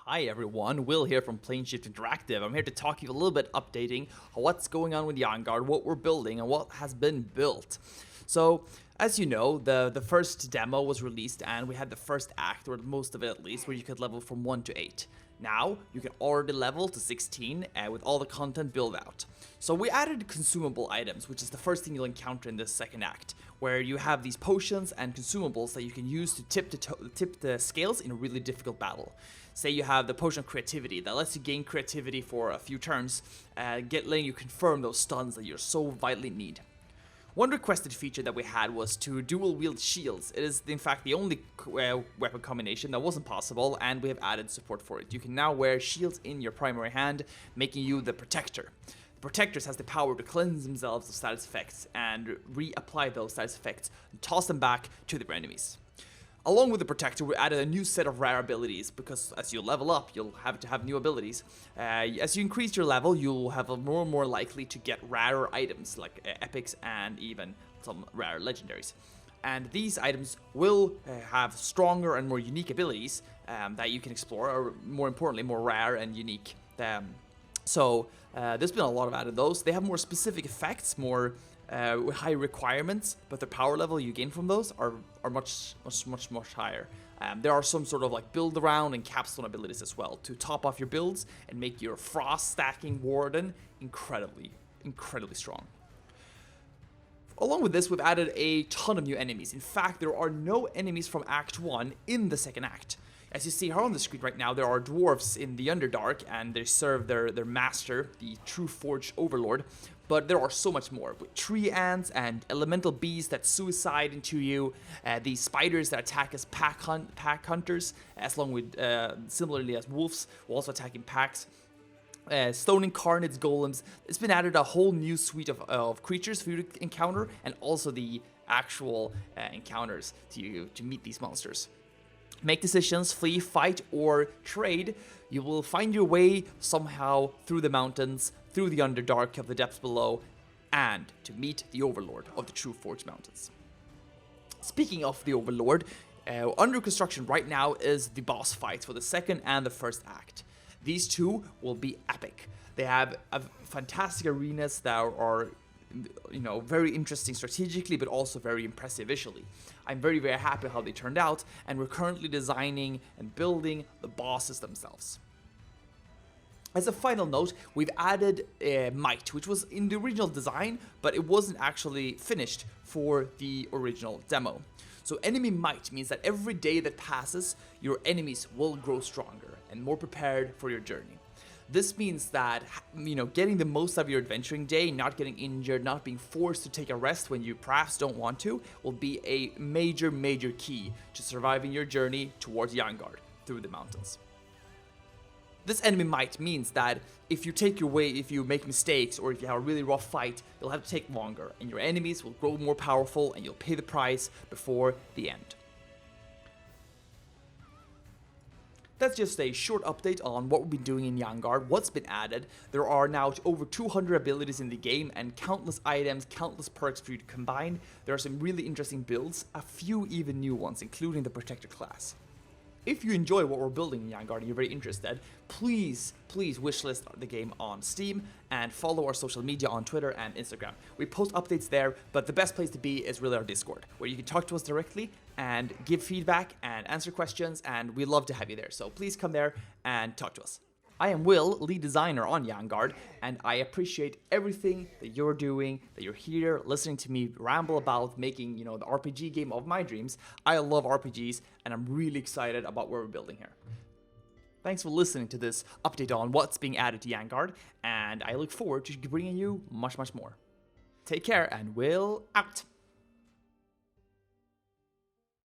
Hi everyone, Will here from Planeshift Interactive. I'm here to talk to you a little bit updating what's going on with Yaengard, what we're building, and what has been built. So, as you know, the first demo was released and we had the first act, or most of it at least, where you could level from 1 to 8. Now, you can already level to 16 with all the content built out. So we added consumable items, which is the first thing you'll encounter in this second act, where you have these potions and consumables that you can use to tip the scales in a really difficult battle. Say you have the potion of creativity that lets you gain creativity for a few turns, letting you confirm those stuns that you so vitally need. One requested feature that we had was to dual wield shields. It is in fact the only weapon combination that wasn't possible, and we have added support for it. You can now wear shields in your primary hand, making you the protector. The protectors has the power to cleanse themselves of status effects and reapply those status effects and toss them back to their enemies. Along with the Protector, we added a new set of rare abilities, because as you level up, you'll have to have new abilities. As you increase your level, you'll have more and more likely to get rarer items, like epics and even some rare legendaries. And these items will have stronger and more unique abilities that you can explore, or more importantly, more rare and unique. There's been a lot of added those. They have more specific effects, more high requirements, but the power level you gain from those are much higher. There are some sort of like build around and capstone abilities as well to top off your builds and make your frost stacking warden incredibly strong. Along with this, we've added a ton of new enemies. In fact, there are no enemies from Act 1 in the second act. As you see here on the screen right now, there are dwarves in the Underdark, and they serve their master, the True Forge Overlord. But there are so much more, with tree ants and elemental bees that suicide into you, these spiders that attack as pack hunters, as long with similarly as wolves, will also attack in packs. Stone incarnates, golems. It's been added a whole new suite of creatures for you to encounter, and also the actual encounters to meet these monsters. Make decisions, flee, fight, or trade. You will find your way somehow through the mountains, through the Underdark of the depths below, and to meet the Overlord of the True Forge Mountains. Speaking of the Overlord, under construction right now is the boss fights for the second and the first act. These two will be epic. They have fantastic arenas that are very interesting strategically, but also very impressive visually. I'm very happy how they turned out, and we're currently designing and building the bosses themselves. As a final note, we've added Might, which was in the original design, but it wasn't actually finished for the original demo. So enemy might means that every day that passes, your enemies will grow stronger and more prepared for your journey. This means that, getting the most out of your adventuring day, not getting injured, not being forced to take a rest when you perhaps don't want to, will be a major key to surviving your journey towards Yaengard through the mountains. This enemy might means that if you make mistakes, or if you have a really rough fight, you'll have to take longer, and your enemies will grow more powerful, and you'll pay the price before the end. That's just a short update on what we've been doing in Yaengard, what's been added. There are now over 200 abilities in the game, and countless items, countless perks for you to combine. There are some really interesting builds, a few even new ones, including the Protector class. If you enjoy what we're building in Yaengard and you're very interested, please wishlist the game on Steam and follow our social media on Twitter and Instagram. We post updates there, but the best place to be is really our Discord, where you can talk to us directly and give feedback and answer questions, and we'd love to have you there. So please come there and talk to us. I am Will, lead designer on Yaengard, and I appreciate everything that you're doing, that you're here listening to me ramble about making, the RPG game of my dreams. I love RPGs, and I'm really excited about what we're building here. Thanks for listening to this update on what's being added to Yaengard, and I look forward to bringing you much more. Take care, and Will out.